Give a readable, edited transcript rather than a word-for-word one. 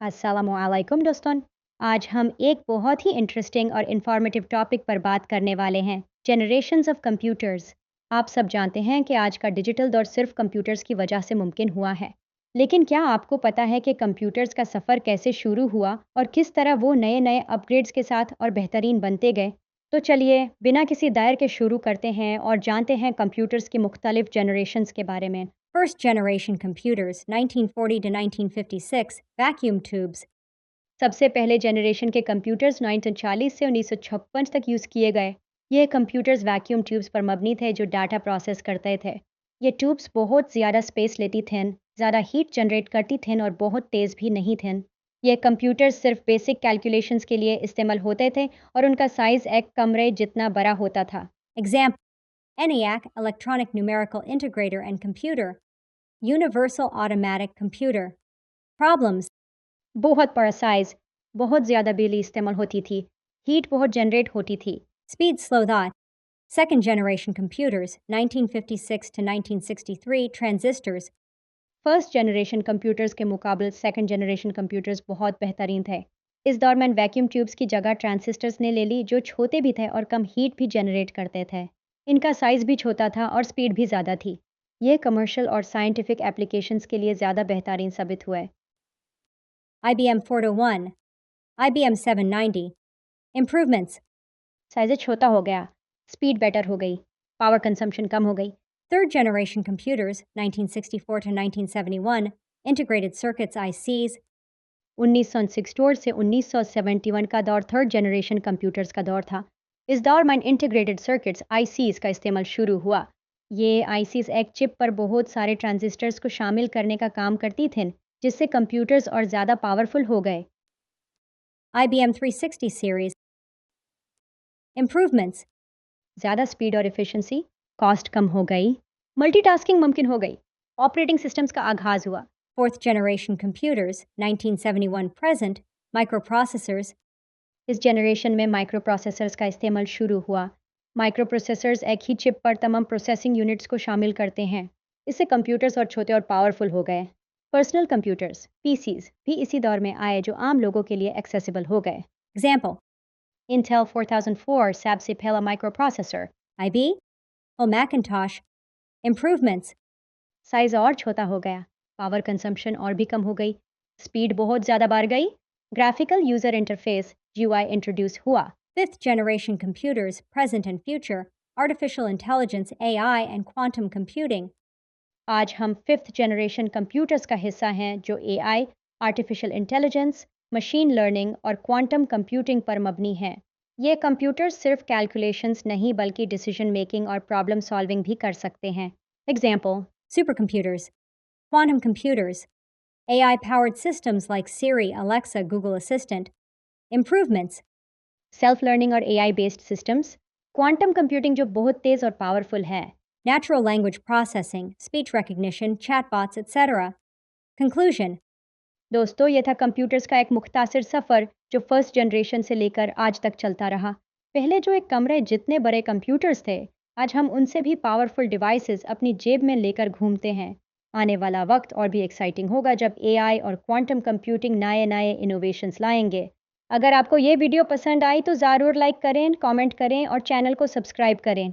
अस्सलामुअलैकुम दोस्तों। आज हम एक बहुत ही इंटरेस्टिंग और इन्फॉर्मेटिव टॉपिक पर बात करने वाले हैं, जनरेशंस ऑफ कंप्यूटर्स। आप सब जानते हैं कि आज का डिजिटल दौर सिर्फ कंप्यूटर्स की वजह से मुमकिन हुआ है। लेकिन क्या आपको पता है कि कंप्यूटर्स का सफ़र कैसे शुरू हुआ और किस तरह वो नए नए अपग्रेड्स के साथ और बेहतरीन बनते गए? तो चलिए बिना किसी दायर के शुरू करते हैं और जानते हैं कंप्यूटर्स की मुख्तलिफ जनरेशंस के बारे में। First generation computers, 1940 to 1956, vacuum tubes. सबसे पहले जनरेशन के कंप्यूटर्स 1940 से 1956 तक यूज़ किए गए। ये कंप्यूटर्स वैक्यूम ट्यूब्स पर मबनी थे जो डाटा प्रोसेस करते थे। ये ट्यूब्स बहुत ज़्यादा स्पेस लेती थीं, ज़्यादा हीट जनरेट करती थीं और बहुत तेज़ भी नहीं थीं। ये कंप्यूटर्स सिर्फ बेसिक कैलकुलेशंस के लिए इस्तेमाल होते थे और उनका साइज़ एक कमरे जितना बड़ा होता था। Example: ENIAC, Electronic Numerical Integrator and Computer. Universal Automatic Computer. Problems: बहुत बड़ा साइज़, बहुत ज़्यादा बिजली इस्तेमाल होती थी, हीट बहुत जनरेट होती थी। Speed slow thought. Second generation computers, 1956 to 1963, transistors. First generation computers के मुकाबले सेकंड जनरेशन कंप्यूटर्स बहुत बेहतरीन थे। इस दौर में वैक्यूम ट्यूब्स की जगह ट्रांजिस्टर्स ने ले ली जो छोटे भी थे और कम हीट भी जनरेट करते थे। इनका साइज़ भी छोटा था और स्पीड भी ज़्यादा थी। ये कमर्शियल और साइंटिफिक एप्लीकेशंस के लिए ज़्यादा बेहतरीन साबित हुए। IBM 401, IBM 790. Improvements: साइज़ छोटा हो गया, स्पीड बेटर हो गई, पावर कंजम्पशन कम हो गई। Third generation computers, 1964 to 1971, integrated circuits ICs. 1964 से 1971 का दौर थर्ड जनरेशन कंप्यूटर्स का दौर था। इस दौर में इंटीग्रेटेड सर्किट्स आईसीज का इस्तेमाल शुरू हुआ। ये आईसीज एक चिप पर बहुत सारे ट्रांजिस्टर्स को शामिल करने का काम करती थीं, जिससे कंप्यूटर्स और ज़्यादा पावरफुल हो गए। IBM 360 series. Improvements: ज़्यादा स्पीड और एफिशिएंसी, कॉस्ट कम हो गई, मल्टीटास्किंग मुमकिन हो गई, ऑपरेटिंग सिस्टम्स का आगाज़ हुआ। Fourth generation computers, 1971 present, microprocessors. इस जनरेशन में माइक्रो प्रोसेसर्स का इस्तेमाल शुरू हुआ। माइक्रो प्रोसेसर्स एक ही चिप पर तमाम प्रोसेसिंग यूनिट्स को शामिल करते हैं। इससे कंप्यूटर्स और छोटे और पावरफुल हो गए। पर्सनल कंप्यूटर्स पीसीज भी इसी दौर में आए जो आम लोगों के लिए एक्सेसिबल हो गए। एग्जाम्पल: Intel 4004 सबसे पहला micro processor. IB or Macintosh. Improvements: size और छोटा हो गया, पावर कंजम्पशन और भी कम हो गई, स्पीड बहुत ज़्यादा बढ़ गई, graphical user interface GUI introduce हुआ। Fifth generation computers, present and future, artificial intelligence, AI, and quantum computing. आज हम फिफ्थ जनरेशन कंप्यूटर्स का हिस्सा हैं जो AI, artificial intelligence, machine learning और क्वांटम कंप्यूटिंग पर मबनी हैं। ये कंप्यूटर्स सिर्फ कैलकुलेशंस नहीं बल्कि डिसीजन मेकिंग और प्रॉब्लम सॉल्विंग भी कर सकते हैं। Example: supercomputers, quantum computers, AI-powered systems like Siri, Alexa, Google Assistant. Improvements: self-learning और AI-based systems, quantum computing जो बहुत तेज़ और पावरफुल है, natural language processing, speech recognition, chatbots, etc. Conclusion: दोस्तों ये था कंप्यूटर्स का एक मुख्तासर सफ़र जो फर्स्ट जनरेशन से लेकर आज तक चलता रहा। पहले जो एक कमरे जितने बड़े कंप्यूटर्स थे, आज हम उनसे भी पावरफुल डिवाइसेस अपनी जेब में लेकर घूमते हैं। आने वाला वक्त और भी एक्साइटिंग होगा जब AI और क्वांटम कंप्यूटिंग नए नए इनोवेशंस लाएंगे। अगर आपको ये वीडियो पसंद आई तो ज़रूर लाइक करें, कमेंट करें और चैनल को सब्सक्राइब करें।